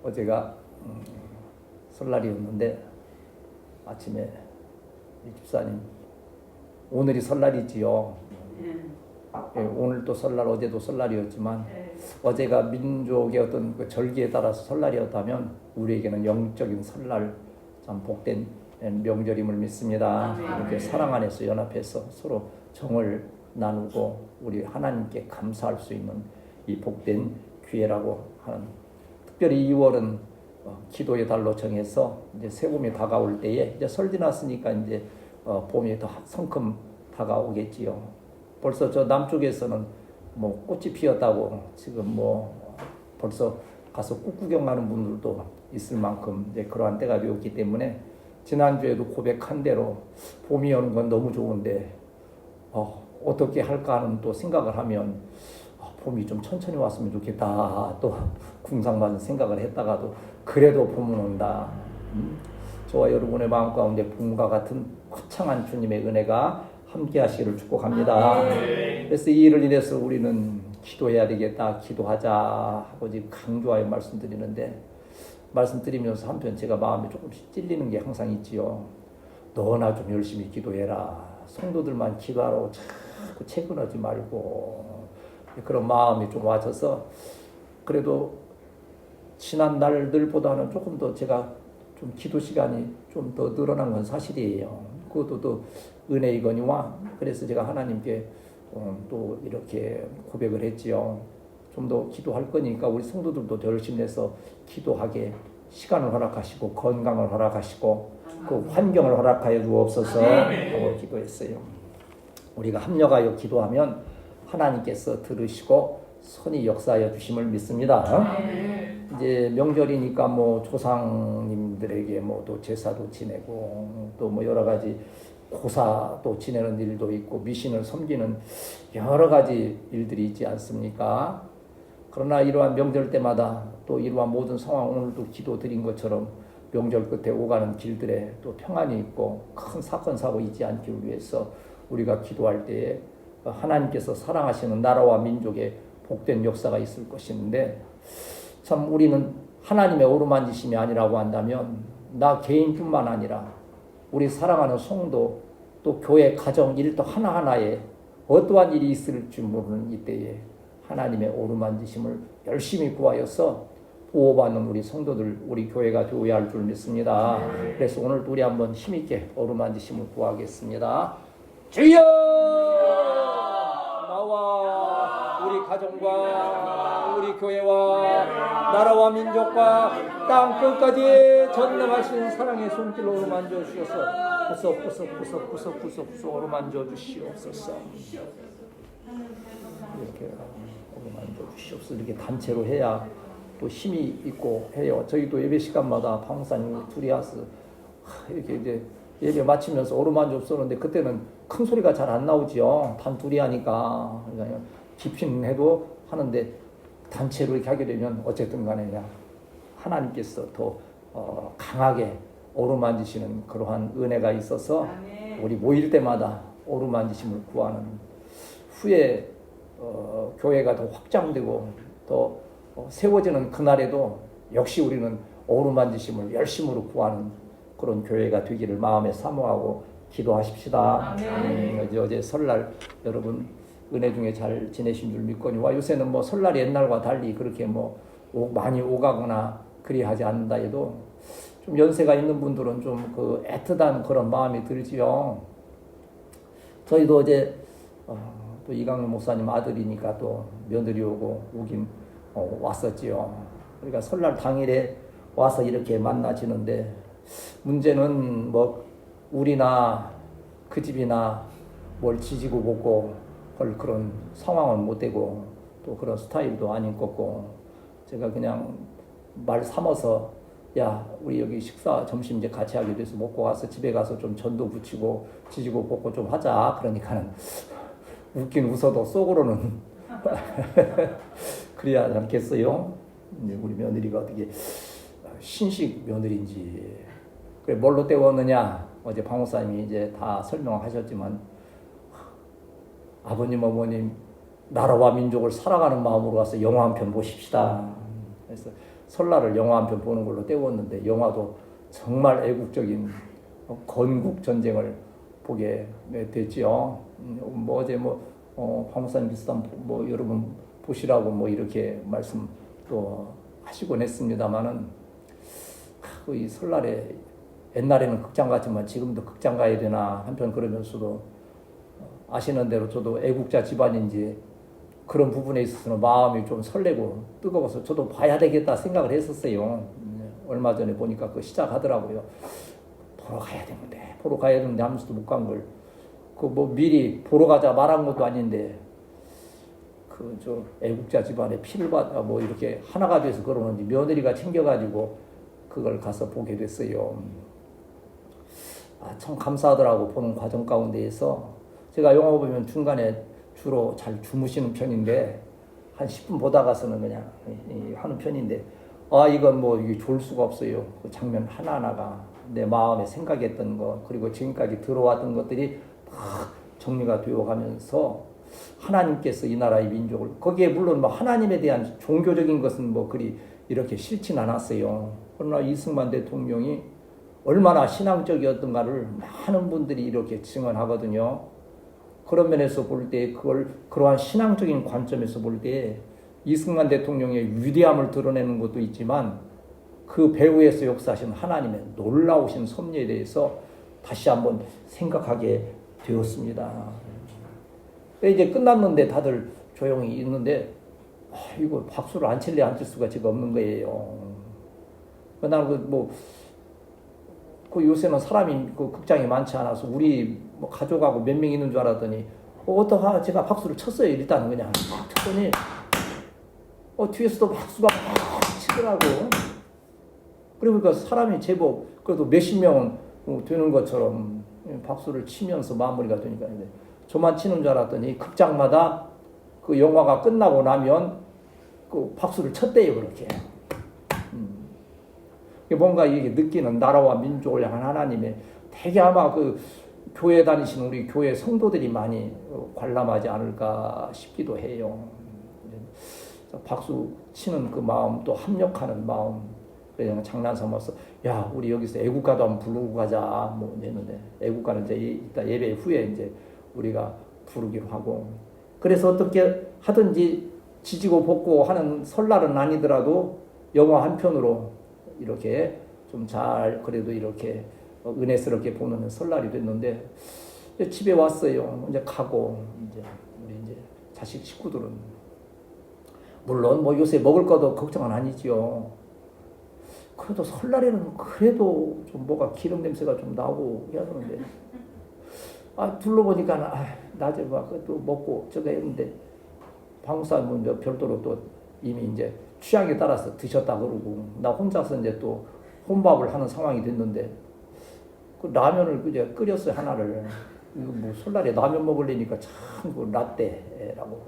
어제가 설날이었는데 아침에 이 집사님 오늘이 설날이지요. 예, 오늘도 설날, 어제도 설날이었지만 어제가 민족의 어떤 그 절기에 따라서 설날이었다면 우리에게는 영적인 설날, 참 복된 명절임을 믿습니다. 이렇게 사랑 안에서 연합해서 서로 정을 나누고 우리 하나님께 감사할 수 있는 이 복된 기회라고 하는, 특별히 2월은 기도의 달로 정해서 이제 새봄이 다가올 때에 이제 설 지났으니까 이제 봄이 더 성큼 다가오겠지요. 벌써 저 남쪽에서는 뭐 꽃이 피었다고 지금 뭐 벌써 가서 꽃 구경하는 분들도 있을 만큼 이제 그러한 때가 되었기 때문에 지난주에도 고백한 대로 봄이 오는 건 너무 좋은데 어떻게 할까 하는 또 생각을 하면 봄이 좀 천천히 왔으면 좋겠다 또 궁상맞은 생각을 했다가도 그래도 봄은 온다. 저와 여러분의 마음 가운데 봄과 같은 거창한 주님의 은혜가 함께 하시기를 축복합니다. 그래서 이 일을 인해서 우리는 기도해야 되겠다, 기도하자 하고 지금 강조하여 말씀드리면서 한편 제가 마음이 조금씩 찔리는 게 항상 있지요. 너나 좀 열심히 기도해라. 성도들만 기도하라고 자꾸 채근하지 말고, 그런 마음이 좀 와져서 그래도 지난 날들보다는 조금 더 제가 좀 기도 시간이 좀 더 늘어난 건 사실이에요. 그것도 또 은혜이거니와 그래서 제가 하나님께 또 이렇게 고백을 했지요. 좀 더 기도할 거니까 우리 성도들도 더 열심히 해서 기도하게 시간을 허락하시고 건강을 허락하시고 그 환경을 허락하여 주옵소서 하고 기도했어요. 우리가 합력하여 기도하면 하나님께서 들으시고 선히 역사하여 주심을 믿습니다. 이제 명절이니까 뭐 조상님들에게 뭐 또 제사도 지내고 또 뭐 여러 가지 고사도 지내는 일도 있고 미신을 섬기는 여러 가지 일들이 있지 않습니까? 그러나 이러한 명절 때마다 또 이러한 모든 상황, 오늘도 기도 드린 것처럼 명절 끝에 오가는 길들에 또 평안이 있고 큰 사건 사고 있지 않기 위해서 우리가 기도할 때에 하나님께서 사랑하시는 나라와 민족의 복된 역사가 있을 것인데, 참 우리는 하나님의 어루만지심이 아니라고 한다면 나 개인뿐만 아니라 우리 사랑하는 성도 또 교회 가정 일도 하나하나에 어떠한 일이 있을지 모르는 이때에 하나님의 어루만지심을 열심히 구하여서 보호받는 우리 성도들, 우리 교회가 되어야 할 줄 믿습니다. 그래서 오늘도 우리 한번 힘있게 어루만지심을 구하겠습니다. 주여! 나와 우리 가정과 우리 교회와 나라와 민족과 땅 끝까지 전능하신 사랑의 손길로 어루만져 주셔서 구석구석 어루만져 주시옵소서. 이렇게 어루만져 주시옵소서. 이렇게 단체로 해야 또 힘이 있고 해요. 저희도 예배 시간마다 방사님 둘이 와서 이렇게 이제 예배 마치면서 어루만져 쏘는데 그때는 큰 소리가 잘 안 나오지요. 단 둘이 하니까. 그러니까 깊이는 해도 하는데 단체로 이렇게 하게 되면 어쨌든 간에 하나님께서 더 강하게 어루만지시는 그러한 은혜가 있어서 우리 모일 때마다 어루만지심을 구하는 후에 교회가 더 확장되고 더 세워지는 그날에도 역시 우리는 어루만지심을 열심으로 구하는 그런 교회가 되기를 마음에 사모하고 기도하십시다. 어제 설날 여러분 은혜 중에 잘 지내신 줄 믿거니와 요새는 뭐 설날 옛날과 달리 그렇게 뭐 많이 오가거나 그리하지 않는다 해도 좀 연세가 있는 분들은 좀 그 애틋한 그런 마음이 들지요. 저희도 어제 또 이강렬 목사님 아들이니까 또 며느리 오긴 왔었지요. 그러니까 설날 당일에 와서 이렇게 만나지는데 문제는 뭐 우리나 그 집이나 뭘 지지고 볶고 할 그런 상황은 못 되고 또 그런 스타일도 아닌 거고 제가 그냥 말 삼아서 야 우리 여기 식사 점심 이제 같이 하게 돼서 먹고 와서 집에 가서 좀 전도 붙이고 지지고 볶고 좀 하자. 그러니까는 웃긴 웃어도 속으로는 그래야 하지 않겠어요? 우리 며느리가 어떻게 신식 며느리인지 그래 뭘로 때웠느냐 어제 방목사님이 이제 다 설명하셨지만 아버님 어머님 나라와 민족을 사랑하는 마음으로 가서 영화 한 편 보십시다. 그래서 설날을 영화 한 편 보는 걸로 때웠는데 영화도 정말 애국적인 건국 전쟁을 보게 됐지요. 뭐 어제 황우산 비슷한 여러분 보시라고 이렇게 말씀 또 하시곤 했습니다만은 이 설날에 옛날에는 극장 갔지만 지금도 극장 가야 되나 한편 그러면서도 아시는 대로 저도 애국자 집안인지 그런 부분에 있어서는 마음이 좀 설레고 뜨거워서 저도 봐야 되겠다 생각을 했었어요. 얼마 전에 보니까 그 시작하더라고요. 보러 가야 되는데 하면서도 못 간 걸. 미리 보러 가자 말한 것도 아닌데 애국자 집안에 피를 받아 이렇게 하나가 돼서 그러는지 며느리가 챙겨가지고 그걸 가서 보게 됐어요. 참 감사하더라고. 보는 과정 가운데에서 제가 영화 보면 중간에 주로 잘 주무시는 편인데 한 10분 보다가서는 그냥 하는 편인데 이건 이게 좋을 수가 없어요. 그 장면 하나하나가 내 마음에 생각했던 것 그리고 지금까지 들어왔던 것들이 다 정리가 되어가면서 하나님께서 이 나라의 민족을 거기에 물론 하나님에 대한 종교적인 것은 그리 이렇게 싫진 않았어요. 그러나 이승만 대통령이 얼마나 신앙적이었던가를 많은 분들이 이렇게 증언하거든요. 그런 면에서 볼 때 그러한 신앙적인 관점에서 볼 때 이승만 대통령의 위대함을 드러내는 것도 있지만 그 배후에서 역사하신 하나님의 놀라우신 섭리에 대해서 다시 한번 생각하게 되었습니다. 이제 끝났는데 다들 조용히 있는데 이거 박수를 안 칠래 안 칠 수가 지금 없는 거예요. 나는 요새는 사람이 극장이 많지 않아서 우리 가족하고 몇 명 있는 줄 알았더니 어떠하 제가 박수를 쳤어요. 일단은 그냥 막 쳤더니 뒤에서도 박수가 막 치더라고. 그러니까 사람이 제법 그래도 몇십 명은 되는 것처럼 박수를 치면서 마무리가 되니까 저만 치는 줄 알았더니 극장마다 그 영화가 끝나고 나면 그 박수를 쳤대요. 그렇게. 뭔가 이게 느끼는 나라와 민족을 향한 하나님의 되게 아마 그 교회 다니시는 우리 교회 성도들이 많이 관람하지 않을까 싶기도 해요. 박수 치는 그 마음 또 합력하는 마음 그냥 장난 삼아서 야 우리 여기서 애국가도 한번 부르고 가자 했는데 애국가는 이제 이따 예배 후에 이제 우리가 부르기로 하고 그래서 어떻게 하든지 지지고 볶고 하는 설날은 아니더라도 영화 한 편으로 이렇게 좀 잘 그래도 이렇게 은혜스럽게 보는 설날이 됐는데 집에 왔어요. 이제 가고 우리 자식 식구들은 물론 요새 먹을 것도 걱정은 아니지요. 그래도 설날에는 그래도 좀 뭐가 기름 냄새가 좀 나고 해야 되는데 둘러보니까 낮에 또 먹고 저거 했는데 방사는 별도로 또 이미 이제 취향에 따라서 드셨다 그러고 나 혼자서 이제 또 혼밥을 하는 상황이 됐는데 그 라면을 이제 끓였어요. 하나를. 이거 설날에 라면 먹으려니까 참 라떼라고.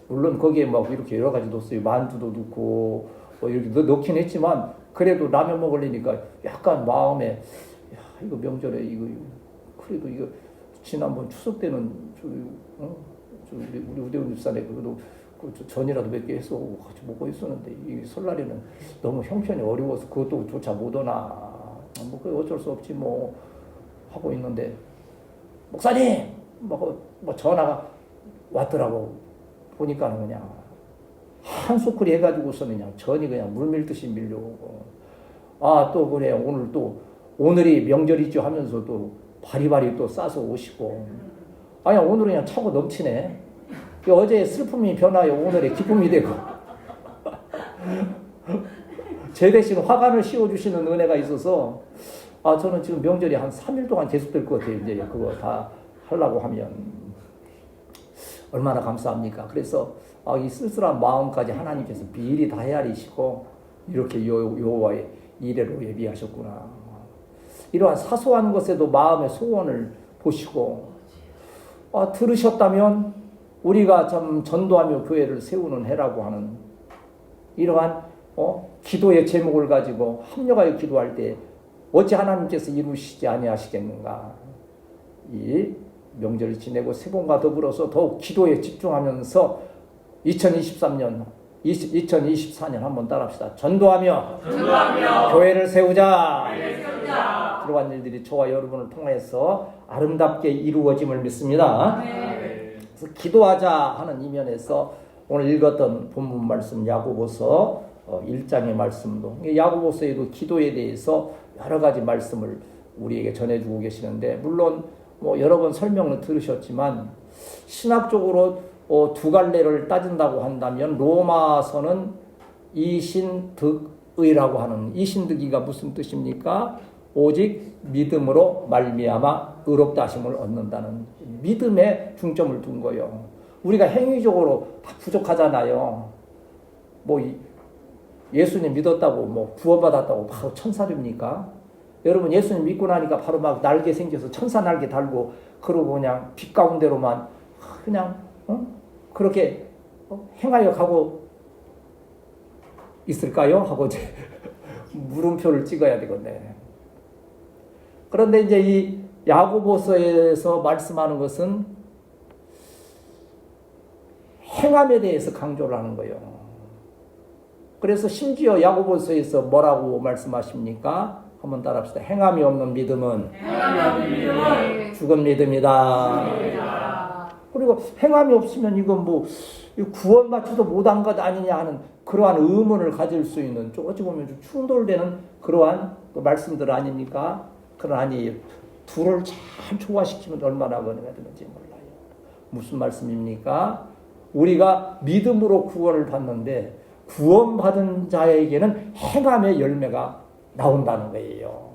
물론 거기에 이렇게 여러 가지 넣었어요. 만두도 넣고 이렇게 넣긴 했지만 그래도 라면 먹으려니까 약간 마음에 이거 명절에 이거 그래도 이거 지난번 추석 때는 우리 우대훈 집사네 그래도 전이라도 몇 개 해서 같이 먹고 있었는데 이 설날에는 너무 형편이 어려워서 그것도 조차 못 오나 그 어쩔 수 없지 하고 있는데 목사님 전화가 왔더라고. 보니까는 그냥 한 소쿠리 해가지고서는 그냥 전이 그냥 물 밀듯이 밀려오고 또 그래 오늘이 명절이죠 하면서 또 바리바리 또 싸서 오시고 오늘은 그냥 차고 넘치네. 어제 슬픔이 변하여 오늘의 기쁨이 되고 제 대신 화관을 씌워주시는 은혜가 있어서 저는 지금 명절이 한 3일 동안 계속될 것 같아요. 이제 그거 다 하려고 하면 얼마나 감사합니까. 그래서 이 쓸쓸한 마음까지 하나님께서 미리 다 헤아리시고 이렇게 여호와의 이레로 예비하셨구나. 이러한 사소한 것에도 마음의 소원을 보시고 들으셨다면 우리가 참 전도하며 교회를 세우는 해라고 하는 이러한 기도의 제목을 가지고 합력하여 기도할 때 어찌 하나님께서 이루시지 아니하시겠는가. 이 명절을 지내고 세번과 더불어서 더욱 기도에 집중하면서 2023년 2024년 한번 따라합시다. 전도하며 교회를 세우자. 그러한 일들이 저와 여러분을 통해서 아름답게 이루어짐을 믿습니다. 그래서 기도하자 하는 이면에서 오늘 읽었던 본문 말씀 야고보서 1장의 말씀도, 야고보서에도 기도에 대해서 여러 가지 말씀을 우리에게 전해주고 계시는데, 물론 뭐 여러 번 설명을 들으셨지만 신학적으로 두 갈래를 따진다고 한다면 로마서는 이신득의라고 하는, 이신득의가 무슨 뜻입니까? 오직 믿음으로 말미암아 의롭다 하심을 얻는다는 믿음에 중점을 둔 거예요. 우리가 행위적으로 다 부족하잖아요. 뭐 예수님 믿었다고 뭐 구원받았다고 바로 천사 됩니까? 여러분 예수님 믿고 나니까 바로 막 날개 생겨서 천사 날개 달고 그러고 그냥 빛 가운데로만 그냥 그렇게 행하여 가고 있을까요? 하고 이제 물음표를 찍어야 되겠네. 그런데 이제 이 야고보서에서 말씀하는 것은 행함에 대해서 강조를 하는 거예요. 그래서 심지어 야고보서에서 뭐라고 말씀하십니까? 한번 따라합시다. 행함이 없는 믿음은 죽은 믿음이다. 그리고 행함이 없으면 이건 뭐 구원받지도 못한 것 아니냐 하는 그러한 의문을 가질 수 있는, 어찌 보면 좀 충돌되는 그러한 말씀들 아닙니까? 그러니 둘을 잘 조화시키면 얼마나 은혜가 되는지 몰라요. 무슨 말씀입니까? 우리가 믿음으로 구원을 받는데 구원받은 자에게는 행함의 열매가 나온다는 거예요.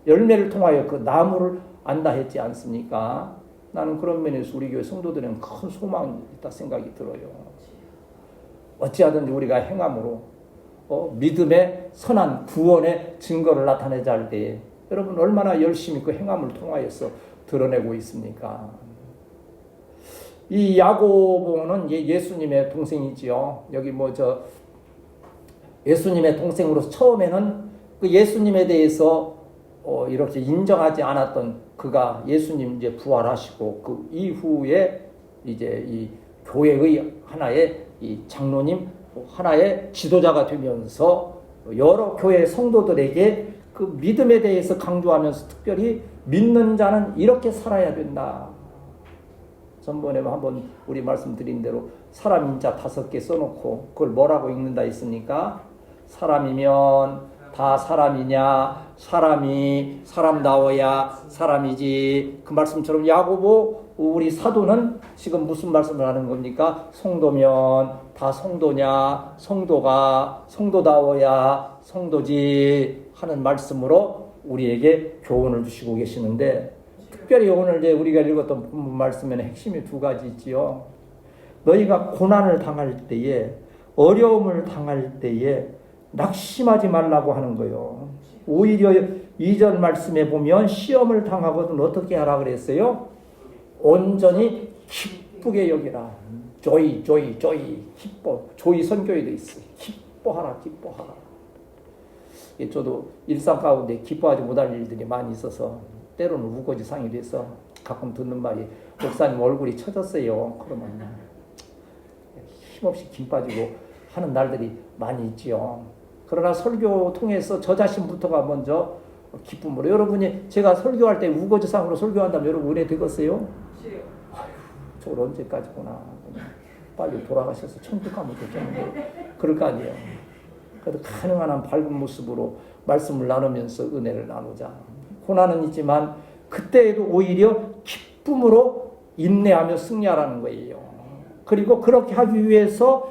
열매를 통하여 그 나무를 안다 했지 않습니까? 나는 그런 면에서 우리 교회 성도들은 큰 소망이 있다 생각이 들어요. 어찌하든지 우리가 행함으로 믿음의 선한 구원의 증거를 나타내자 할 때에 여러분 얼마나 열심히 그 행함을 통하여서 드러내고 있습니까? 이 야고보는 예수님의 동생이지요. 여기 예수님의 동생으로서 처음에는 그 예수님에 대해서 이렇게 인정하지 않았던 그가 예수님 이제 부활하시고 그 이후에 이제 이 교회의 하나의 이 장로님, 하나의 지도자가 되면서 여러 교회 성도들에게 그 믿음에 대해서 강조하면서 특별히 믿는 자는 이렇게 살아야 된다. 전번에 한번 우리 말씀드린 대로 사람 인자 5개 써놓고 그걸 뭐라고 읽는다 했습니까? 사람이면 다 사람이냐? 사람이 사람다워야 사람이지. 그 말씀처럼 야고보 우리 사도는 지금 무슨 말씀을 하는 겁니까? 성도면 다 성도냐? 성도가 성도다워야 성도지 하는 말씀으로 우리에게 교훈을 주시고 계시는데, 특별히 오늘 이제 우리가 읽었던 본문 말씀에는 핵심이 2가지 있지요. 너희가 고난을 당할 때에, 어려움을 당할 때에 낙심하지 말라고 하는 거예요. 오히려 2절 말씀에 보면 시험을 당하거든 어떻게 하라 그랬어요? 온전히 기쁘게 여기라. 조이 기뻐. 조이 선교에도 있어요. 기뻐하라. 저도 일상 가운데 기뻐하지 못할 일들이 많이 있어서 때로는 우거지상이 돼서 가끔 듣는 말이 목사님 얼굴이 처졌어요. 그러면 힘없이 김 빠지고 하는 날들이 많이 있지요. 그러나 설교 통해서 저 자신부터가 먼저 기쁨으로, 여러분이 제가 설교할 때 우거지상으로 설교한다면 여러분 은혜 되겠어요? 아휴, 저걸 언제까지구나. 빨리 돌아가셔서 천국 가면 좋겠는데 그럴 거 아니에요. 그래도 가능한 한 밝은 모습으로 말씀을 나누면서 은혜를 나누자. 고난은 있지만 그때에도 오히려 기쁨으로 인내하며 승리하라는 거예요. 그리고 그렇게 하기 위해서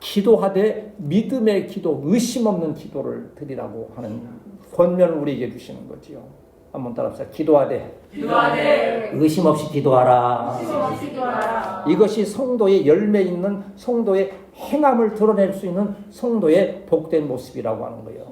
기도하되 믿음의 기도, 의심 없는 기도를 드리라고 하는 권면을 우리에게 주시는 거지요. 한번 따라합시다. 기도하되 의심 없이 기도하라. 이것이 성도의 열매 있는 성도의 행함을 드러낼 수 있는 성도의 복된 모습이라고 하는 거예요.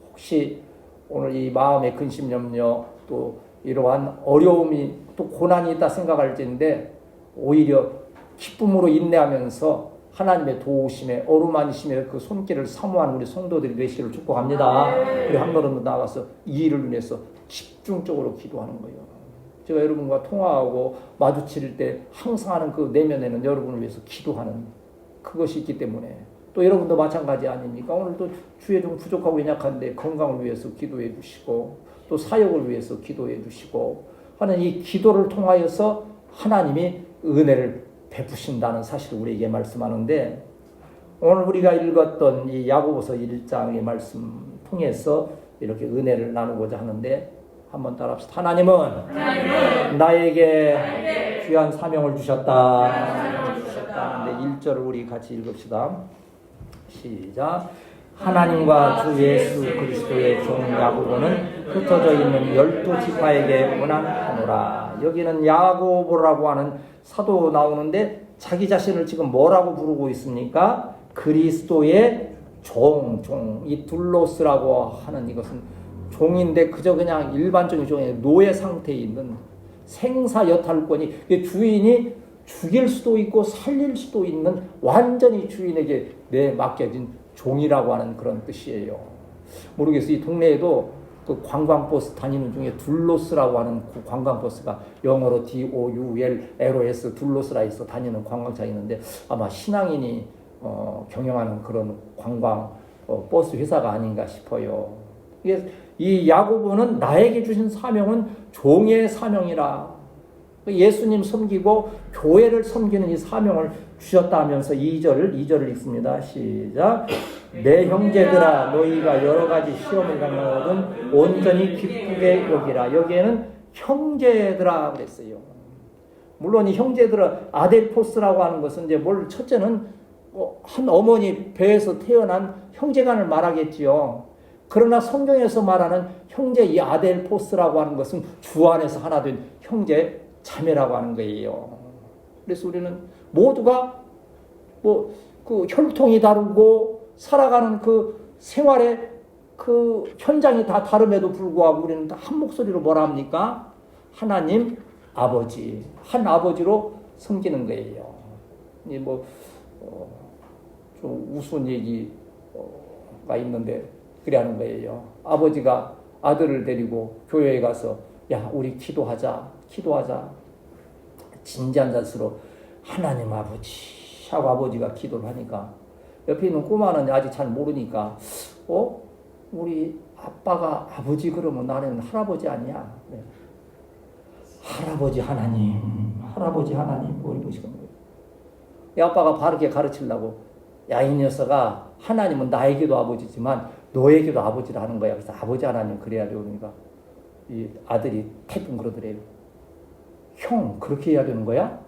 혹시 오늘 이 마음의 근심 염려 또 이러한 어려움이 또 고난이 있다 생각할지인데 오히려 기쁨으로 인내하면서 하나님의 도우심에 어루만지심에 그 손길을 사모하는 우리 성도들이 되시기를 축복합니다. 우리 한 걸음 나가서 이 일을 위해서 집중적으로 기도하는 거예요. 제가 여러분과 통화하고 마주칠 때 항상 하는 그 내면에는 여러분을 위해서 기도하는 그것이 있기 때문에 또 여러분도 마찬가지 아닙니까? 오늘도 주에 좀 부족하고 연약한데 건강을 위해서 기도해 주시고 또 사역을 위해서 기도해 주시고 하는 이 기도를 통하여서 하나님이 은혜를 베푸신다는 사실을 우리에게 말씀하는데 오늘 우리가 읽었던 이 야고보서 1장의 말씀 통해서 이렇게 은혜를 나누고자 하는데 한번 따라합시다. 하나님은 나에게 귀한 사명을 주셨다. 근데 1절을 우리 같이 읽읍시다. 시작. 하나님과 주 예수 그리스도의 종 야고보는 흩어져 있는 12지파에게 문안하노라. 여기는 야고보라고 하는 사도 나오는데 자기 자신을 지금 뭐라고 부르고 있습니까? 그리스도의 종. 이 둘로스라고 하는 이것은 종인데 그저 그냥 일반적인 종이 아니라 노예 상태에 있는 생사여탈권이 주인이 죽일 수도 있고 살릴 수도 있는 완전히 주인에게 맡겨진 종이라고 하는 그런 뜻이에요. 모르겠어요. 이 동네에도 그 관광버스 다니는 중에 둘로스라고 하는 그 관광버스가 영어로 DOULLOS 둘로스라 해서 다니는 관광차가 있는데 아마 신앙인이 경영하는 그런 관광 버스 회사가 아닌가 싶어요. 이 야고보는 나에게 주신 사명은 종의 사명이라. 예수님 섬기고 교회를 섬기는 이 사명을 주셨다 하면서 2절을 읽습니다. 시작. 내 형제들아 너희가 여러 가지 시험을 당하거든 온전히 기쁘게 여기라. 여기에는 형제들아 그랬어요. 물론 이 형제들아 아델포스라고 하는 것은 이제 첫째는 한 어머니 배에서 태어난 형제간을 말하겠지요. 그러나 성경에서 말하는 형제 이 아델포스라고 하는 것은 주 안에서 하나 된 형제 자매라고 하는 거예요. 그래서 우리는 모두가 그 혈통이 다르고 살아가는 그 생활의 그 현장이 다 다름에도 불구하고 우리는 다 한 목소리로 뭐라 합니까? 하나님 아버지, 한 아버지로 섬기는 거예요. 좀 우스운 얘기가 있는데 그래 하는 거예요. 아버지가 아들을 데리고 교회에 가서 야 우리 기도하자. 진지한 자세로 하나님 아버지 하고 아버지가 기도를 하니까 옆에 있는 꼬마는 아직 잘 모르니까 우리 아빠가 아버지 그러면 나는 할아버지 아니야. 네. 할아버지 하나님 뭐 이런 식으로 이 아빠가 바르게 가르치려고 야 이 녀석아 하나님은 나에게도 아버지지만 너에게도 아버지라는 거야. 그래서 아버지 하나님 그래야 돼. 그러니까 이 아들이 태풍 그러더래요. 형 그렇게 해야 되는 거야?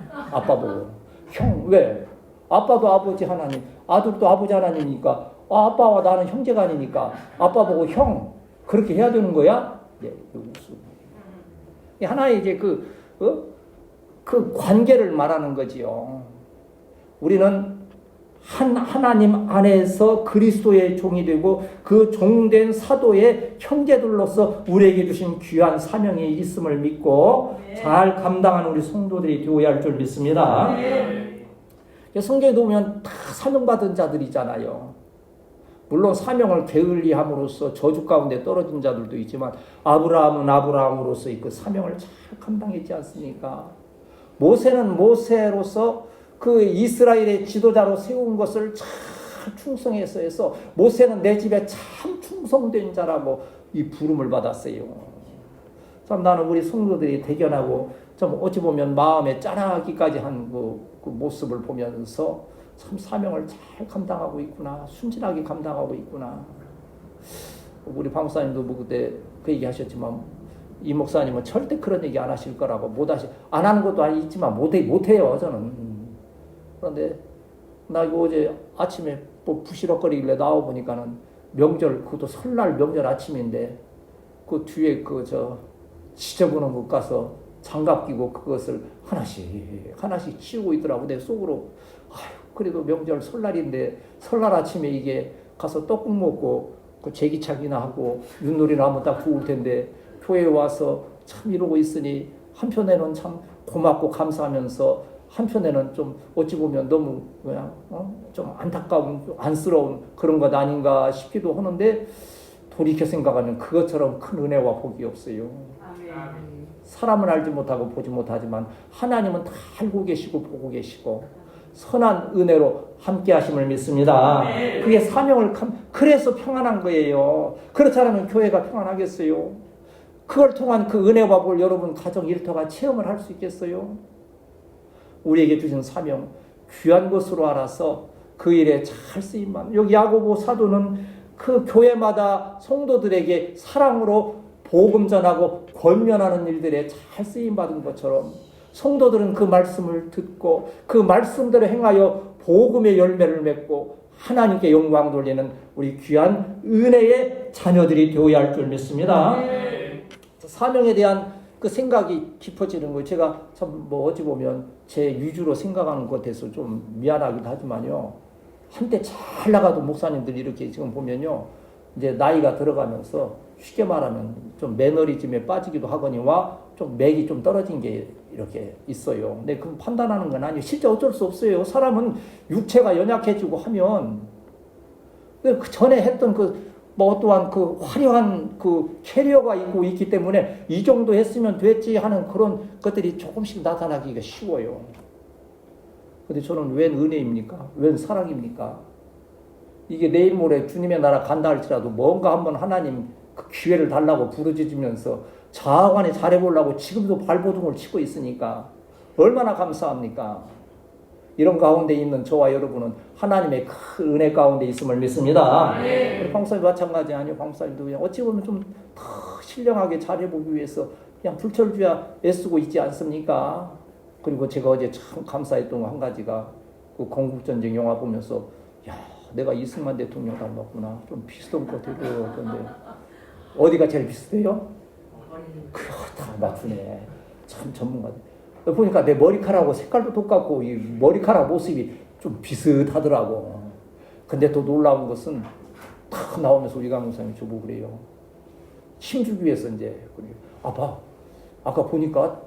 아빠 보고 형 왜? 아빠도 아버지 하나님 아들도 아버지 하나님이니까 아빠와 나는 형제가 아니니까 아빠 보고 형 그렇게 해야 되는 거야? 예, 하나의 이제 그 관계를 말하는 거지요. 우리는 하나님 안에서 그리스도의 종이 되고 그 종된 사도의 형제들로서 우리에게 주신 귀한 사명이 있음을 믿고 잘 감당하는 우리 성도들이 되어야 할 줄 믿습니다. 성경에 보면 다 사명받은 자들이잖아요. 물론 사명을 게을리함으로써 저주 가운데 떨어진 자들도 있지만 아브라함은 아브라함으로서의 그 사명을 잘 감당했지 않습니까? 모세는 모세로서 그 이스라엘의 지도자로 세운 것을 참 충성해서 해서 모세는 내 집에 참 충성된 자라고 이 부름을 받았어요. 참 나는 우리 성도들이 대견하고 좀 어찌 보면 마음에 짠하기까지 한 그 모습을 보면서 참 사명을 잘 감당하고 있구나. 순진하게 감당하고 있구나. 우리 박목사님도 그때 그 얘기 하셨지만 이 목사님은 절대 그런 얘기 안 하실 거라고 안 하는 것도 있지만 못해요 저는. 그런데 나 이거 어제 아침에 부시럭거리길래 나와보니까는 명절 그것도 설날 명절 아침인데 그 뒤에 지저분한 것 가서 장갑 끼고 그것을 하나씩 치우고 있더라고. 내 속으로 그래도 명절 설날인데 설날 아침에 이게 가서 떡국 먹고 그 제기차기나 하고 윷놀이나 한번 딱 구울 텐데 교회에 와서 참 이러고 있으니 한편에는 참 고맙고 감사하면서 한편에는 좀 어찌 보면 너무 좀 안타까운 안쓰러운 그런 것 아닌가 싶기도 하는데 돌이켜 생각하면 그것처럼 큰 은혜와 복이 없어요. 사람은 알지 못하고 보지 못하지만 하나님은 다 알고 계시고 보고 계시고 선한 은혜로 함께 하심을 믿습니다. 그게 사명을 그래서 평안한 거예요. 그렇지 않으면 교회가 평안하겠어요? 그걸 통한 그 은혜와 볼 여러분 가정 일터가 체험을 할 수 있겠어요? 우리에게 주신 사명 귀한 것으로 알아서 그 일에 잘 쓰임만. 여기 야고보 사도는 그 교회마다 성도들에게 사랑으로 복음 전하고 권면하는 일들에 잘 쓰임 받은 것처럼 성도들은 그 말씀을 듣고 그 말씀대로 행하여 복음의 열매를 맺고 하나님께 영광 돌리는 우리 귀한 은혜의 자녀들이 되어야 할 줄 믿습니다. 사명에 대한 그 생각이 깊어지는 거예요. 제가 참 어찌 보면 제 위주로 생각하는 것에서 좀 미안하기도 하지만요. 한때 잘 나가도 목사님들이 이렇게 지금 보면요. 이제 나이가 들어가면서 쉽게 말하면 좀 매너리즘에 빠지기도 하거니와 좀 맥이 좀 떨어진 게 이렇게 있어요. 근데 그 판단하는 건 아니에요. 실제 어쩔 수 없어요. 사람은 육체가 연약해지고 하면 그 전에 했던 또한 그 화려한 그 캐리어가 있기 때문에 이 정도 했으면 됐지 하는 그런 것들이 조금씩 나타나기가 쉬워요. 근데 저는 웬 은혜입니까? 웬 사랑입니까? 이게 내일 모레 주님의 나라 간다 할지라도 뭔가 한번 하나님 그 기회를 달라고 부르짖으면서 자아관에 잘해보려고 지금도 발버둥을 치고 있으니까 얼마나 감사합니까? 이런 가운데 있는 저와 여러분은 하나님의 큰 은혜 가운데 있음을 믿습니다. 우리 방사님 마찬가지 아니요. 방사님도 그냥 어찌 보면 좀 더 신령하게 잘해보기 위해서 그냥 불철주야 애쓰고 있지 않습니까? 그리고 제가 어제 참 감사했던 거 한 가지가 그 건국전쟁 영화 보면서 야, 내가 이승만 대통령 닮았구나. 좀 비슷한 것 같아요. 근데 어디가 제일 비슷해요? 다 맞추네. 참 전문가들. 보니까 내 머리카락하고 색깔도 똑같고 이 머리카락 모습이 좀 비슷하더라고. 근데 또 놀라운 것은 탁 나오면서 우리 강목사님이 저보고 그래요. 힘주기 위해서 이제 아빠 아까 보니까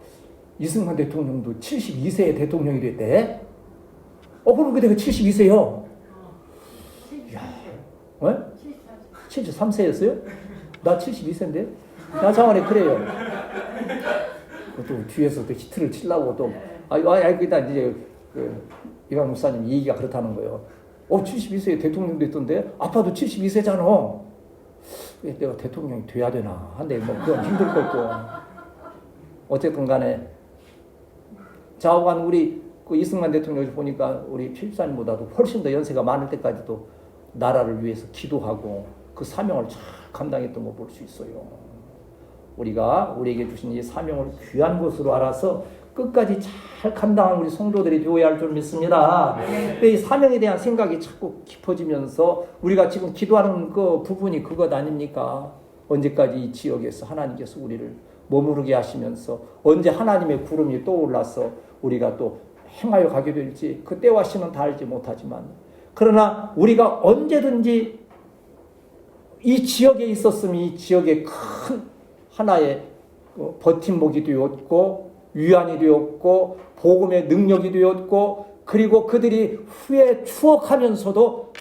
이승만 대통령도 72세의 대통령이 됐대. 그럼 내가 72세요. 이야, 73세였어요? 나 72세인데? 나 장안에 그래요. 또 뒤에서 또 히트를 치려고 또, 일단 이제, 이강 목사님 얘기가 그렇다는 거예요. 72세에 대통령 됐던데? 아빠도 72세잖아. 내가 대통령이 돼야 되나? 한데, 그건 힘들 것 같고. 어쨌든 간에, 좌우간 우리 그 이승만 대통령을 보니까 우리 필사님보다도 훨씬 더 연세가 많을 때까지도 나라를 위해서 기도하고 그 사명을 잘 감당했던 거 볼 수 있어요. 우리가 우리에게 주신 이 사명을 귀한 것으로 알아서 끝까지 잘 감당한 우리 성도들이 되어야 할 줄 믿습니다. 이 사명에 대한 생각이 자꾸 깊어지면서 우리가 지금 기도하는 그 부분이 그것 아닙니까? 언제까지 이 지역에서 하나님께서 우리를 머무르게 하시면서 언제 하나님의 구름이 떠올라서 우리가 또 행하여 가게 될지 그 때와 시는 다 알지 못하지만 그러나 우리가 언제든지 이 지역에 있었으면 이 지역의 큰 하나의 버팀목이 되었고 위안이 되었고 복음의 능력이 되었고 그리고 그들이 후에 추억하면서도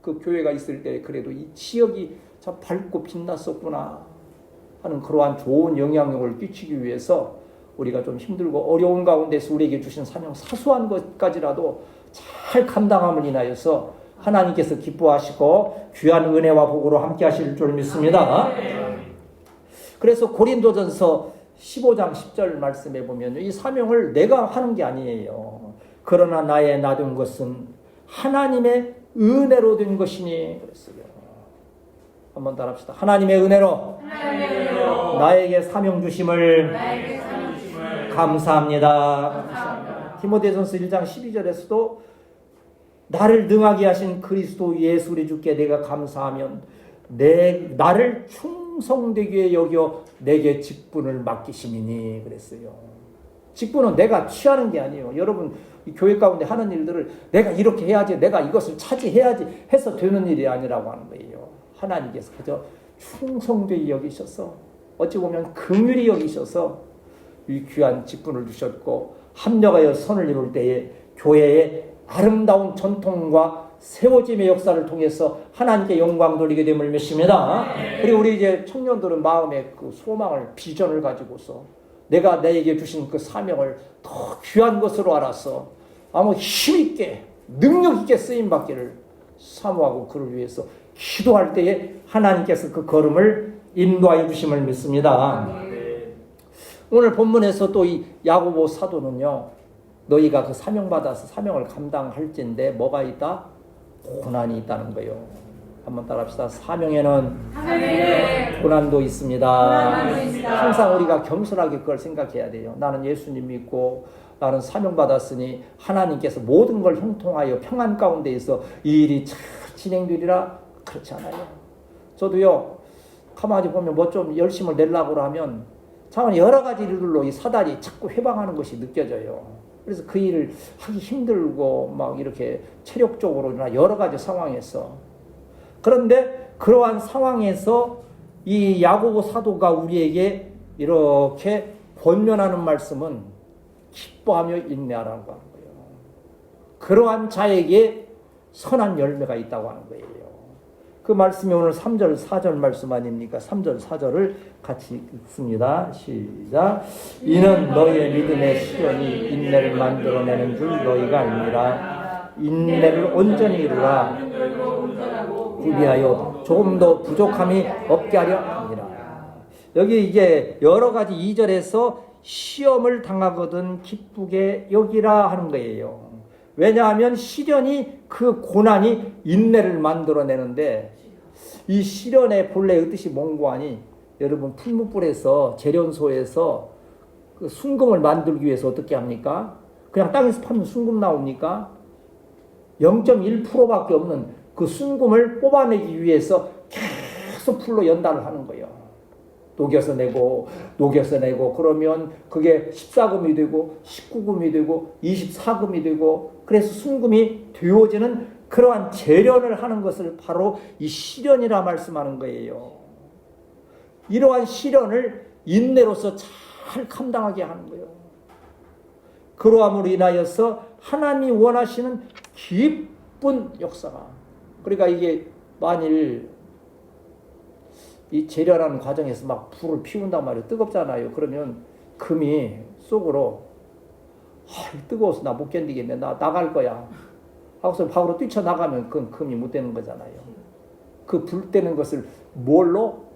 그 교회가 있을 때 그래도 이 지역이 참 밝고 빛났었구나 하는 그러한 좋은 영향력을 끼치기 위해서 우리가 좀 힘들고 어려운 가운데서 우리에게 주신 사명 사소한 것까지라도 잘 감당함을 인하여서 하나님께서 기뻐하시고 귀한 은혜와 복으로 함께 하실 줄 믿습니다. 그래서 고린도전서 15장 10절 말씀에 보면 이 사명을 내가 하는 게 아니에요. 그러나 나의 나된 것은 하나님의 은혜로 된 것이니 그랬어요. 한번 더 합시다. 하나님의 은혜로 나에게 사명 주심을 감사합니다. 디모데전서 1장 12절에서도 나를 능하게 하신 그리스도 예수 우리 주께 내가 감사하면 나를 충성되게 여겨 내게 직분을 맡기심이니 그랬어요. 직분은 내가 취하는 게 아니에요. 여러분 이 교회 가운데 하는 일들을 내가 이렇게 해야지 내가 이것을 차지해야지 해서 되는 일이 아니라고 하는 거예요. 하나님께서 그저 충성되게 여기셔서 어찌 보면 긍휼히 여기셔서 이 귀한 직분을 주셨고 합력하여 선을 이룰 때에 교회의 아름다운 전통과 세워짐의 역사를 통해서 하나님께 영광 돌리게 됨을 믿습니다. 그리고 우리 이제 청년들은 마음의 그 소망을 비전을 가지고서 내가 내게 주신 그 사명을 더 귀한 것으로 알아서 아무 힘있게 능력있게 쓰임받기를 사모하고 그를 위해서 기도할 때에 하나님께서 그 걸음을 인도하여 주심을 믿습니다. 오늘 본문에서 또 이 야고보 사도는요, 너희가 그 사명받아서 사명을 감당할진데 뭐가 있다? 고난이 있다는 거예요. 한번 따라합시다. 사명에는 고난도 있습니다. 항상 우리가 겸손하게 그걸 생각해야 돼요. 나는 예수님 믿고 나는 사명받았으니 하나님께서 모든 걸 형통하여 평안 가운데에서 이 일이 잘 진행되리라. 그렇지 않아요. 저도요, 가만히 보면 뭐 좀 열심을 내려고 하면 참 여러 가지 일들로 이 사단이 자꾸 회방하는 것이 느껴져요. 그래서 그 일을 하기 힘들고 막 이렇게 체력적으로나 여러 가지 상황에서, 그런데 그러한 상황에서 이 야고보 사도가 우리에게 이렇게 권면하는 말씀은 기뻐하며 인내하라고 하는 거예요. 그러한 자에게 선한 열매가 있다고 하는 거예요. 그 말씀이 오늘 3절 4절 말씀 아닙니까? 3절 4절을 같이 읽습니다. 시작. 이는 너희의 믿음의 시련이 인내를 만들어내는 줄 너희가 알미라. 인내를 온전히 이루라. 구비하여 조금 더 부족함이 없게 하려 합니다. 여기 이제 여러 가지 2절에서 시험을 당하거든 기쁘게 여기라 하는 거예요. 왜냐하면 시련이, 그 고난이 인내를 만들어내는데, 이 시련의 본래의 뜻이 뭔고 하니, 여러분 풀무불에서 재련소에서 그 순금을 만들기 위해서 어떻게 합니까? 그냥 땅에서 파면 순금 나옵니까? 0.1%밖에 없는 그 순금을 뽑아내기 위해서 계속 풀로 연단을 하는 거예요. 녹여서 내고 그러면 그게 14금이 되고 19금이 되고 24금이 되고, 그래서 순금이 되어지는 그러한 재련을 하는 것을 바로 이 시련이라 말씀하는 거예요. 이러한 시련을 인내로서 잘 감당하게 하는 거예요. 그러함으로 인하여서 하나님이 원하시는 기쁜 역사가, 그러니까 이게 만일 이 재련하는 과정에서 막 불을 피운단 말이에요. 뜨겁잖아요. 그러면 금이 속으로 뜨거워서 나 못 견디겠네. 나 나갈 거야. 하고서 밖으로 뛰쳐나가면 그건 금이 못 되는 거잖아요. 그 불 때는 것을 뭘로?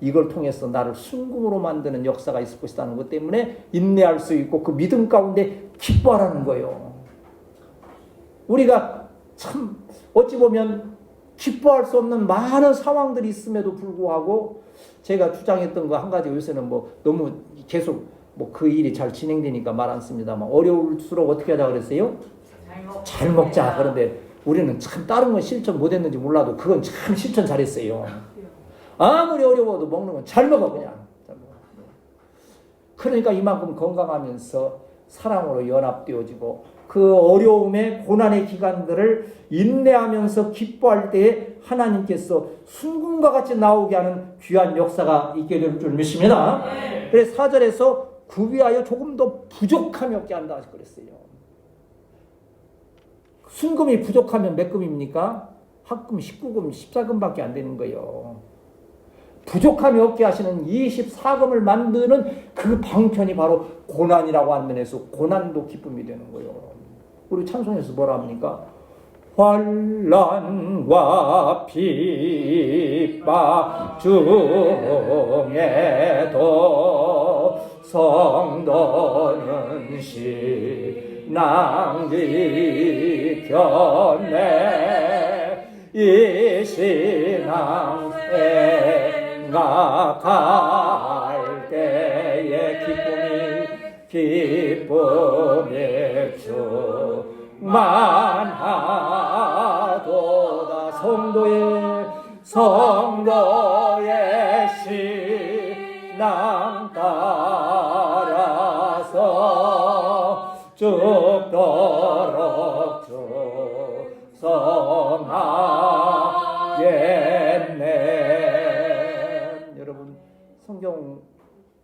이걸 통해서 나를 순금으로 만드는 역사가 있을 것이라는 것 때문에 인내할 수 있고 그 믿음 가운데 기뻐하라는 거예요. 우리가 참 어찌 보면 기뻐할 수 없는 많은 상황들이 있음에도 불구하고, 제가 주장했던 거 한 가지, 요새는 뭐 너무 계속 뭐 그 일이 잘 진행되니까 말 안 씁니다만, 어려울수록 어떻게 하자 그랬어요? 잘 먹자. 그런데 우리는 참 다른 건 실천 못했는지 몰라도 그건 참 실천 잘했어요. 아무리 어려워도 먹는 건 잘 먹어, 그냥. 그러니까 이만큼 건강하면서 사랑으로 연합되어지고, 그 어려움의 고난의 기간들을 인내하면서 기뻐할 때에 하나님께서 순금과 같이 나오게 하는 귀한 역사가 있게 될 줄 믿습니다. 그래서 4절에서 구비하여 조금 더 부족함이 없게 한다 그랬어요. 순금이 부족하면 몇 금입니까? 합금 19금, 14금밖에 안 되는 거예요. 부족함이 없게 하시는 24금을 만드는 그 방편이 바로 고난이라고 하는 면에서 고난도 기쁨이 되는 거예요. 우리 찬송에서 뭐라 합니까? 환난과 핍박 중에도 성도는 신앙 지켰네. 이 신앙에 나갈 때의 기쁨이 충만하도다. 성도의 신앙 따라서 죽도록 충성하겠네. 여러분, 성경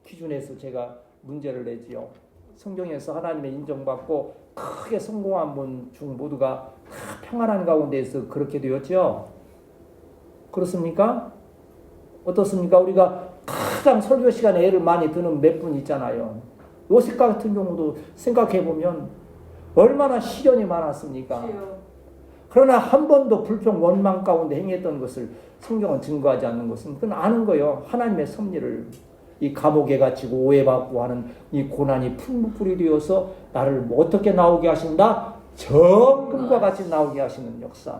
기준에서 제가 문제를 내지요. 성경에서 하나님의 인정받고 크게 성공한 분 중 모두가 다 평안한 가운데에서 그렇게 되었죠. 그렇습니까? 어떻습니까? 우리가 가장 설교 시간에 애를 많이 드는 몇 분 있잖아요. 요셉 같은 경우도 생각해보면 얼마나 시련이 많았습니까? 그러나 한 번도 불평 원망 가운데 행했던 것을 성경은 증거하지 않는 것은 그건 아는 거예요. 하나님의 섭리를. 이 감옥에 갇히고 오해받고 하는 이 고난이 풀무불이 되어서 나를 어떻게 나오게 하신다? 정금과 같이 나오게 하시는 역사.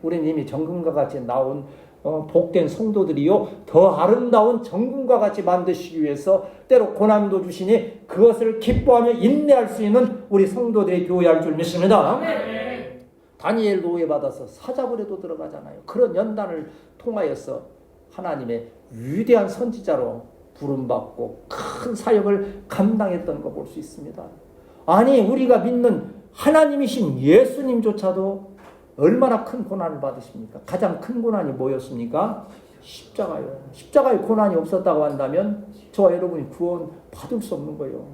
우리는 이미 정금과 같이 나온 복된 성도들이요, 더 아름다운 정금과 같이 만드시기 위해서 때로 고난도 주시니 그것을 기뻐하며 인내할 수 있는 우리 성도들이 되어야 할 줄 믿습니다. 다니엘도 오해받아서 사자굴에도 들어가잖아요. 그런 연단을 통하여서 하나님의 위대한 선지자로 부름받고 큰 사역을 감당했던 거 볼 수 있습니다. 아니, 우리가 믿는 하나님이신 예수님조차도 얼마나 큰 고난을 받으십니까? 가장 큰 고난이 뭐였습니까? 십자가요. 십자가에 고난이 없었다고 한다면 저와 여러분이 구원 받을 수 없는 거예요.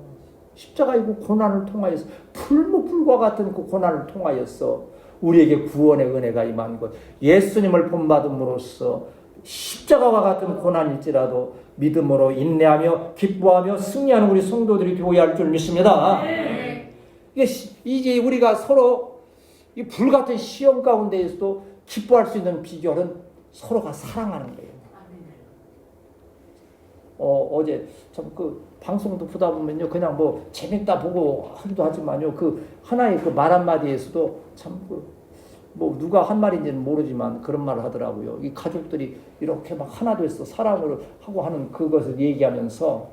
십자가의 그 고난을 통하여서 풀무불과 같은 그 고난을 통하여서 우리에게 구원의 은혜가 임한 것, 예수님을 본받음으로써 십자가와 같은 고난일지라도 믿음으로 인내하며 기뻐하며 승리하는 우리 성도들이 되어야 할 줄 믿습니다. 이제 우리가 서로 이 불같은 시험 가운데에서도 기뻐할 수 있는 비결은 서로가 사랑하는 거예요. 어제 참 그 방송도 보다 보면요, 그냥 뭐 재밌다 보고 하기도 하지만요, 그 하나의 그 말 한마디에서도 참 뭐 누가 한 말인지는 모르지만 그런 말을 하더라고요. 이 가족들이 이렇게 막 하나 돼서 사랑을 하고 하는 그것을 얘기하면서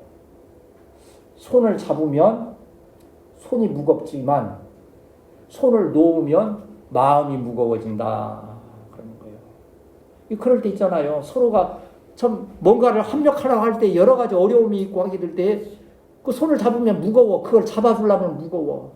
손을 잡으면 손이 무겁지만 손을 놓으면 마음이 무거워진다. 그런 거예요. 그럴 때 있잖아요. 서로가 참 뭔가를 합력하려고 할 때 여러 가지 어려움이 있고 하게 될 때 그 손을 잡으면 무거워. 그걸 잡아주려면 무거워.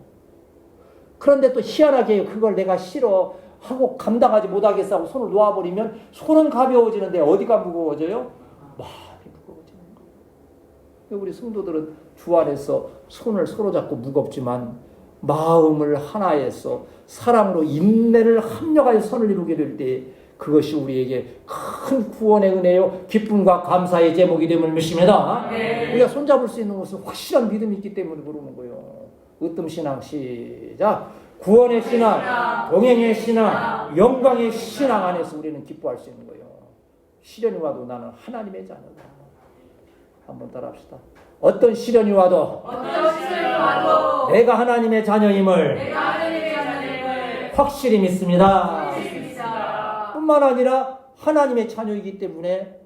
그런데 또 희한하게 그걸 내가 싫어 하고 감당하지 못하겠어 하고 손을 놓아버리면 손은 가벼워지는데 어디가 무거워져요? 마음이 무거워지는 거예요. 우리 성도들은 주 안에서 손을 서로 잡고 무겁지만 마음을 하나에서 사랑으로 인내를 합력하여 선을 이루게 될 때 그것이 우리에게 큰 구원의 은혜요, 기쁨과 감사의 제목이 됨을 믿습니다. 우리가 손잡을 수 있는 것은 확실한 믿음이 있기 때문에 그러는 거예요. 으뜸신앙 시작. 구원의 신앙, 동행의 신앙, 영광의 신앙 안에서 우리는 기뻐할 수 있는 거예요. 시련이 와도 나는 하나님의 자녀다. 한번 따라합시다. 어떤 시련이 와도 내가 하나님의 자녀임을 확실히 믿습니다. 뿐만 아니라 하나님의 자녀이기 때문에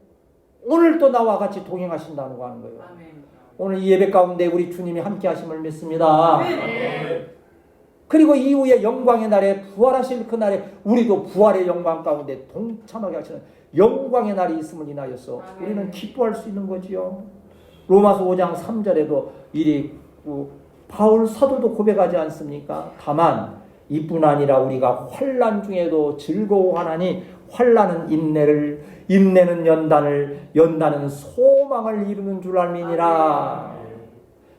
오늘 또 나와 같이 동행하신다는 거 하는 거예요. 오늘 이 예배 가운데 우리 주님이 함께 하심을 믿습니다. 그리고 이후에 영광의 날에 부활하실 그 날에 우리도 부활의 영광 가운데 동참하게 하시는 영광의 날이 있음을 인하여서 우리는 기뻐할 수 있는 거지요. 로마서 5장 3절에도 이리 바울 사도도 고백하지 않습니까? 다만 이뿐 아니라 우리가 환난 중에도 즐거워하나니 환난은 인내를, 인내는 연단을, 연단은 소망을 이루는 줄 알미니라.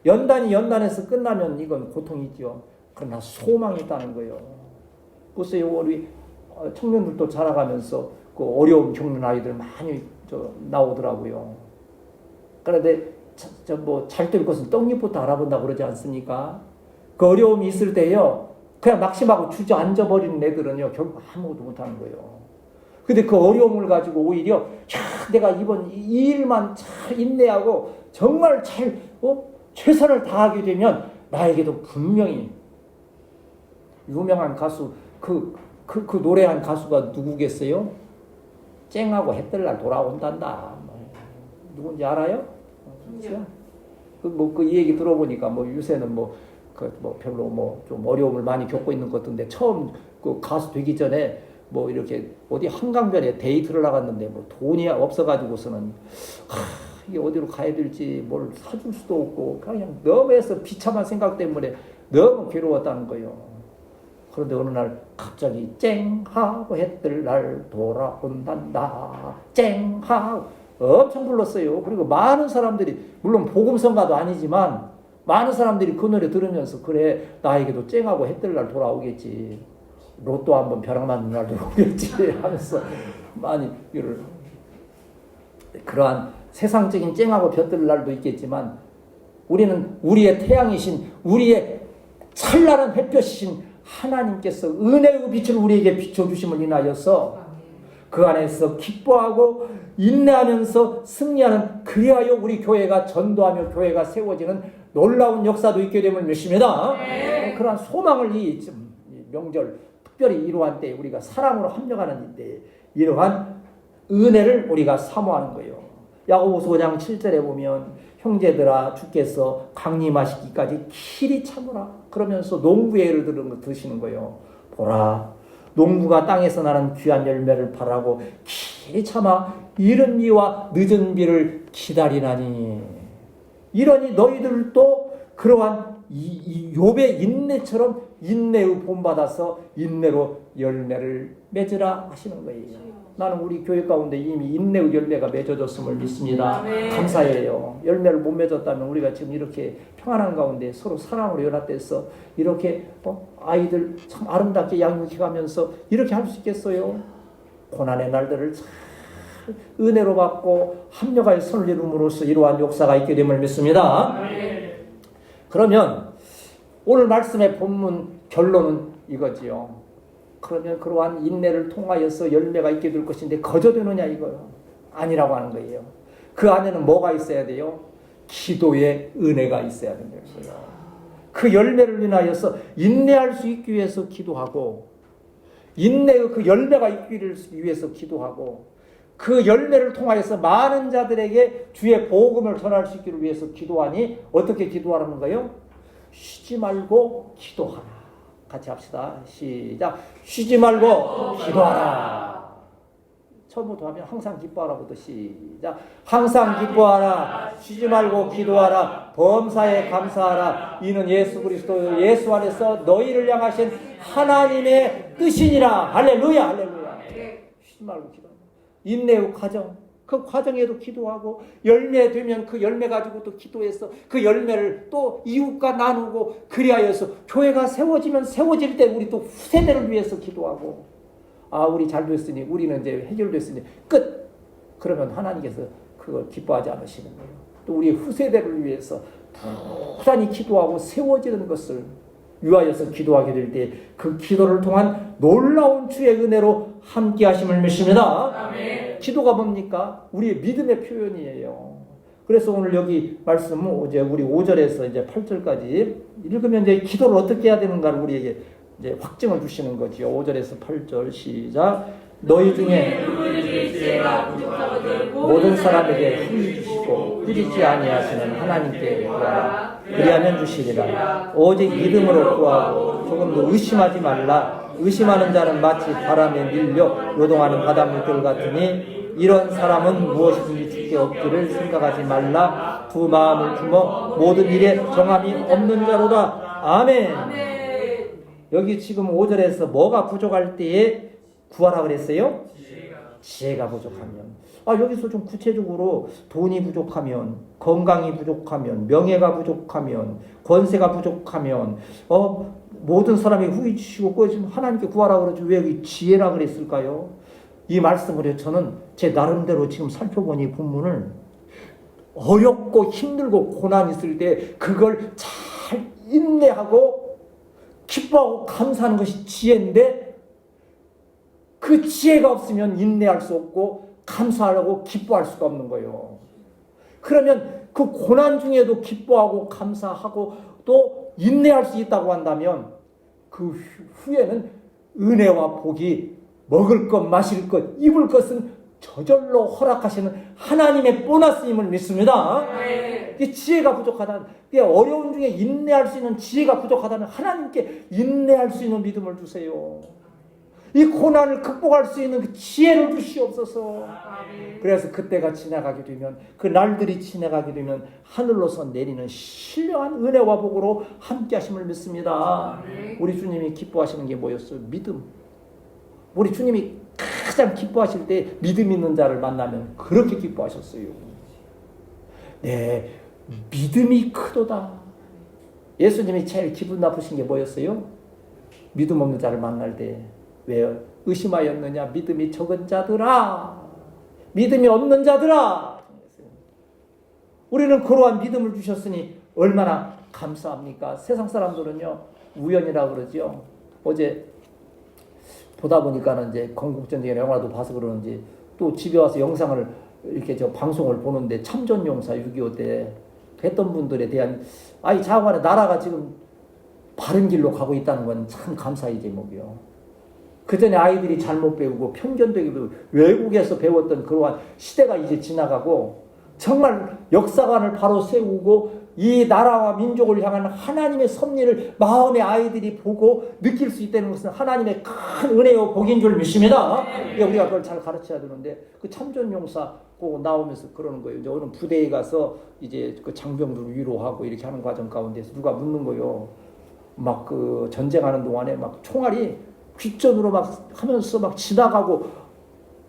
연단이 연단에서 끝나면 이건 고통이지요. 그러나 소망이 있다는 거예요. 글쎄요, 우리 청년들도 자라가면서 그 어려움 겪는 아이들 많이 나오더라고요. 그런데 뭐 잘 될 것은 떡잎부터 알아본다 그러지 않습니까? 그 어려움이 있을 때요, 그냥 낙심하고 주저앉아 버리는 애들은요, 결국 아무것도 못하는 거예요. 근데 그 어려움을 가지고 오히려 내가 이번 이 일만 잘 인내하고 정말 잘 최선을 다하게 되면 나에게도 분명히 유명한 가수 그 노래한 가수가 누구겠어요? 쨍하고 해뜰날 돌아온단다. 누군지 알아요? 그 얘기 들어보니까 요새는 별로 좀 어려움을 많이 겪고 있는 것 같은데 처음 그 가수 되기 전에 이렇게 어디 한강변에 데이트를 나갔는데 돈이 없어가지고서는 이게 어디로 가야 될지 뭘 사줄 수도 없고 그냥 너무 해서 비참한 생각 때문에 너무 괴로웠다는 거예요. 그런데 어느 날 갑자기 쨍하고 해뜰 날 돌아온단다. 쨍하고 엄청 불렀어요. 그리고 많은 사람들이, 물론 복음성가도 아니지만 많은 사람들이 그 노래 들으면서 그래, 나에게도 쨍하고 해뜰 날 돌아오겠지. 로또 한번 벼락 맞는 날도 오겠지 하면서 많이 그러한 세상적인 쨍하고 벼뜰 날도 있겠지만 우리는 우리의 태양이신 우리의 찬란한 햇볕이신 하나님께서 은혜의 빛을 우리에게 비춰주심을 인하여서 그 안에서 기뻐하고 인내하면서 승리하는, 그리하여 우리 교회가 전도하며 교회가 세워지는 놀라운 역사도 있게 됨을 믿습니다. 그러한 소망을 이 명절 특별히 이러한 때에 우리가 사랑으로 합력하는 때 이러한 은혜를 우리가 사모하는 거예요. 야고보서 5장 7절에 보면 형제들아 주께서 강림하시기까지 길이 참으라 그러면서 농부의 예를 드시는 거예요. 보라 농부가 땅에서 나는 귀한 열매를 바라고 길이 참아 이른 비와 늦은 비를 기다리나니 이러니 너희들도 그러한 이 욥의 인내처럼 인내의 본받아서 인내로 열매를 맺으라 하시는 거예요. 나는 우리 교회 가운데 이미 인내의 열매가 맺어졌음을 믿습니다. 감사해요. 열매를 못 맺었다면 우리가 지금 이렇게 평안한 가운데 서로 사랑으로 연합돼서 이렇게 아이들 참 아름답게 양육해가면서 이렇게 할 수 있겠어요? 고난의 날들을 잘 은혜로 받고 합력하여 손을 이룸으로써 이러한 역사가 있게 됨을 믿습니다. 그러면 오늘 말씀의 본문 결론은 이거지요. 그러면 그러한 인내를 통하여서 열매가 있게 될 것인데 거저되느냐 이거요? 아니라고 하는 거예요. 그 안에는 뭐가 있어야 돼요? 기도의 은혜가 있어야 된다는 거예요. 그 열매를 인하여서 인내할 수 있기 위해서 기도하고 인내의 그 열매가 있기 위해서 기도하고 그 열매를 통하여서 많은 자들에게 주의 복음을 전할 수 있기를 위해서 기도하니 어떻게 기도하는 거예요? 쉬지 말고 기도하라. 같이 합시다. 시작. 쉬지 말고 기도하라. 처음부터 하면 항상 기뻐하라부터 시작. 항상 기뻐하라. 쉬지 말고 기도하라. 범사에 감사하라. 이는 예수 그리스도 예수 안에서 너희를 향하신 하나님의 뜻이니라. 할렐루야. 할렐루야. 쉬지 말고 기도하라. 인내의 과정. 그 과정에도 기도하고 열매 되면 그 열매 가지고 또 기도해서 그 열매를 또 이웃과 나누고 그리하여서 교회가 세워지면 세워질 때 우리 또 후세대를 위해서 기도하고 우리 잘 됐으니 우리는 이제 해결됐으니 끝. 그러면 하나님께서 그걸 기뻐하지 않으시는 거예요. 또 우리 후세대를 위해서 부단히 기도하고 세워지는 것을 위하여서 기도하게 될 때 그 기도를 통한 놀라운 주의 은혜로 함께 하심을 믿습니다. 아멘. 기도가 뭡니까? 우리의 믿음의 표현이에요. 그래서 오늘 여기 말씀은 이제 우리 5절에서 이제 8절까지 읽으면 이제 기도를 어떻게 해야 되는가를 우리에게 이제 확증을 주시는 거죠. 5절에서 8절 시작. 너희 중에 모든 사람에게 힘을 주시고 꾸짖지 아니하시는 하나님께 구하라. 그리하면 주시리라. 오직 믿음으로 구하고 조금도 의심하지 말라. 의심하는 자는 마치 바람에 밀려 요동하는 바닷물들 같으니 이런 사람은 무엇이든지 주께 얻기를 생각하지 말라. 두 마음을 품어 모든 일에 정함이 없는 자로다. 아멘. 여기 지금 5절에서 뭐가 부족할 때에 구하라 그랬어요? 지혜가 부족하면. 여기서 좀 구체적으로 돈이 부족하면, 건강이 부족하면, 명예가 부족하면, 권세가 부족하면, 모든 사람이 후이치고 하나님께 구하라 그러지 왜 여기 지혜라 그랬을까요? 이 말씀을 저는 제 나름대로 지금 살펴보니 본문을 어렵고 힘들고 고난 있을 때 그걸 잘 인내하고 기뻐하고 감사하는 것이 지혜인데 그 지혜가 없으면 인내할 수 없고 감사하고 기뻐할 수가 없는 거예요. 그러면 그 고난 중에도 기뻐하고 감사하고 또 인내할 수 있다고 한다면 그 후에는 은혜와 복이 먹을 것, 마실 것, 입을 것은 저절로 허락하시는 하나님의 보너스임을 믿습니다. 이 지혜가 부족하다. 어려운 중에 인내할 수 있는 지혜가 부족하다면 하나님께 인내할 수 있는 믿음을 주세요. 이 고난을 극복할 수 있는 그 지혜를 주시옵소서. 그래서 그때가 지나가게 되면 그 날들이 지나가게 되면 하늘로서 내리는 신령한 은혜와 복으로 함께 하심을 믿습니다. 우리 주님이 기뻐하시는 게 뭐였어요? 믿음. 우리 주님이 가장 기뻐하실 때 믿음 있는 자를 만나면 그렇게 기뻐하셨어요. 네, 믿음이 크도다. 예수님이 제일 기분 나쁘신 게 뭐였어요? 믿음 없는 자를 만날 때 왜요? 의심하였느냐? 믿음이 적은 자들아, 믿음이 없는 자들아. 우리는 그러한 믿음을 주셨으니 얼마나 감사합니까? 세상 사람들은요, 우연이라 그러죠. 어제 보다 보니까는 이제 건국전쟁의 영화도 봐서 그러는지 또 집에 와서 영상을 이렇게 저 방송을 보는데 참전용사 6.25 때 했던 분들에 대한 자관의 나라가 지금 바른 길로 가고 있다는 건 참 감사의 제목이요. 그 전에 아이들이 잘못 배우고 편견되게 배우고 외국에서 배웠던 그러한 시대가 이제 지나가고 정말 역사관을 바로 세우고 이 나라와 민족을 향한 하나님의 섭리를 마음의 아이들이 보고 느낄 수 있다는 것은 하나님의 큰 은혜요 복인 줄 믿습니다. 우리가 그걸 잘 가르쳐야 되는데 그 참전용사 꼭 나오면서 그러는 거예요. 이제 어느 부대에 가서 이제 그 장병들 위로하고 이렇게 하는 과정 가운데서 누가 묻는 거예요. 막 그 전쟁하는 동안에 막 총알이 귓전으로 막 하면서 막 지나가고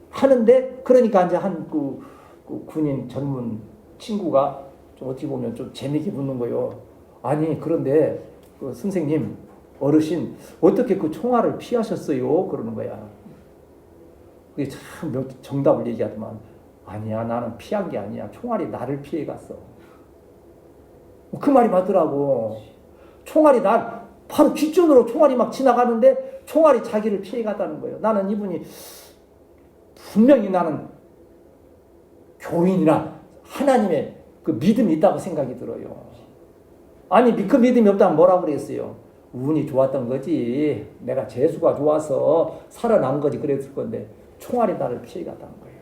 하는데 그러니까 이제 그 군인 전문 친구가 좀 어떻게 보면 좀 재미있게 묻는 거예요. 아니 그런데 그 선생님 어르신 어떻게 그 총알을 피하셨어요? 그러는 거야. 그게 참 정답을 얘기하더만 아니야 나는 피한 게 아니야 총알이 나를 피해갔어. 그 말이 맞더라고. 총알이 바로 귓전으로 총알이 막 지나가는데 총알이 자기를 피해갔다는 거예요. 나는 이분이 분명히 나는 교인이나 하나님의 그 믿음이 있다고 생각이 들어요. 아니 그 믿음이 없다면 뭐라고 그랬어요? 운이 좋았던 거지. 내가 재수가 좋아서 살아난 거지 그랬을 건데 총알이 나를 피해갔다는 거예요.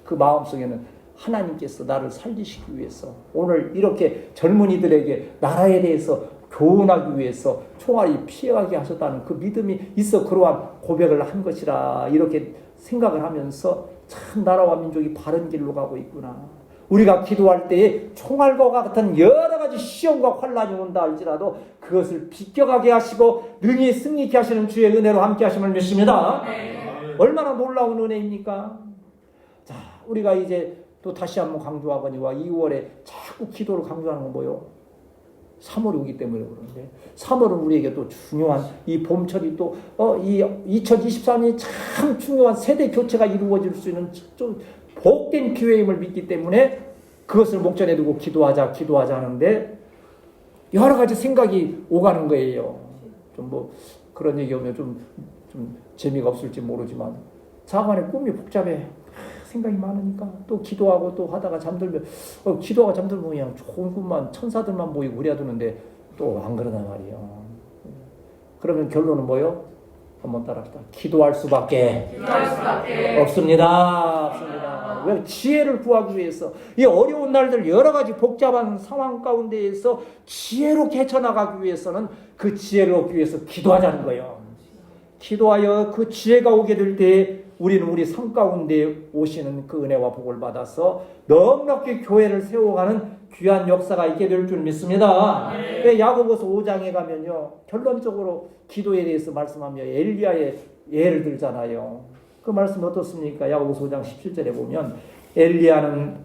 그 마음속에는 하나님께서 나를 살리시기 위해서 오늘 이렇게 젊은이들에게 나라에 대해서 교훈하기 위해서 총알이 피해가게 하셨다는 그 믿음이 있어 그러한 고백을 한 것이라 이렇게 생각을 하면서 참 나라와 민족이 바른 길로 가고 있구나. 우리가 기도할 때에 총알과 같은 여러 가지 시험과 환란이 온다 할지라도 그것을 비껴가게 하시고 능히 승리케 하시는 주의 은혜로 함께 하심을 믿습니다. 얼마나 놀라운 은혜입니까? 자, 우리가 이제 또 다시 한번 강조하거니와 2월에 자꾸 기도를 강조하는 건 뭐요? 3월이 오기 때문에 그러는데 3월은 우리에게 또 중요한 이 봄철이 또 이 2023년이 참 중요한 세대 교체가 이루어질 수 있는 좀 복된 기회임을 믿기 때문에 그것을 목전에 두고 기도하자 하는데 여러 가지 생각이 오가는 거예요. 좀 뭐 그런 얘기 오면 좀 재미가 없을지 모르지만 자간의 꿈이 복잡해. 생각이 많으니까 또 기도하고 또 하다가 잠들면 기도하고 잠들면 그냥 좋은 꿈만 천사들만 보이고 우려두는데 또 안 그러단 말이에요. 그러면 결론은 뭐요? 한번 따라합시다. 기도할 수밖에 없습니다. 왜? 지혜를 구하기 위해서 이 어려운 날들 여러 가지 복잡한 상황 가운데에서 지혜롭게 헤쳐나가기 위해서는 그 지혜를 얻기 위해서 기도하자는 거예요. 기도하여 그 지혜가 오게 될 때 우리는 우리 삶 가운데 오시는 그 은혜와 복을 받아서 넉넉히 교회를 세워가는 귀한 역사가 있게 될 줄 믿습니다. 야고보서 5장에 가면요 결론적으로 기도에 대해서 말씀하며 엘리야의 예를 들잖아요. 그 말씀 어떻습니까? 야고보서 5장 17절에 보면 엘리야는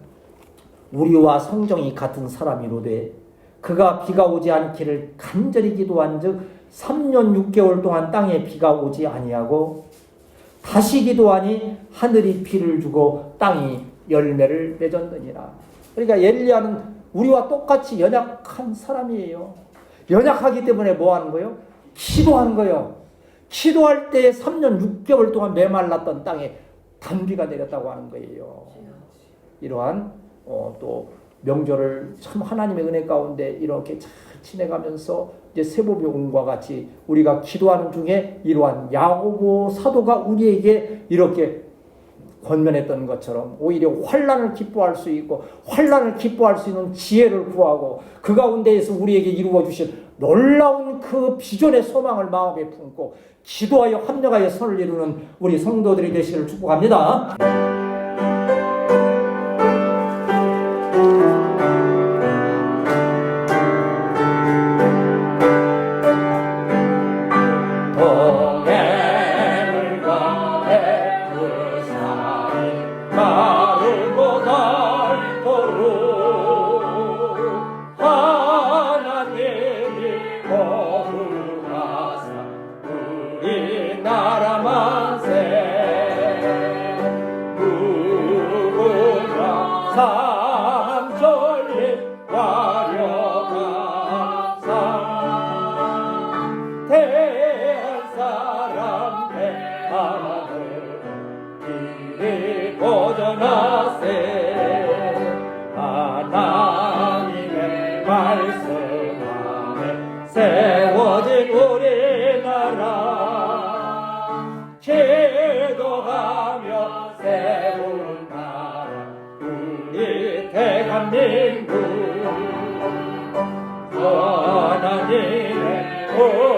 우리와 성정이 같은 사람이로되 그가 비가 오지 않기를 간절히 기도한즉 3년 6개월 동안 땅에 비가 오지 아니하고 다시 기도하니 하늘이 비를 주고 땅이 열매를 맺었느니라. 그러니까 엘리야는 우리와 똑같이 연약한 사람이에요. 연약하기 때문에 뭐 하는 거예요? 기도하는 거예요. 기도할 때 3년 6개월 동안 메말랐던 땅에 단비가 내렸다고 하는 거예요. 이러한 또 명절을 참 하나님의 은혜 가운데 이렇게 잘 지내가면서 이제 세보병과 같이 우리가 기도하는 중에 이러한 야고보 사도가 우리에게 이렇게 권면했던 것처럼 오히려 환난을 기뻐할 수 있고 환난을 기뻐할 수 있는 지혜를 구하고 그 가운데에서 우리에게 이루어 주신 놀라운 그 비전의 소망을 마음에 품고 기도하여 합력하여 선을 이루는 우리 성도들이 되시기를 축복합니다. 나라 만세 어, 어.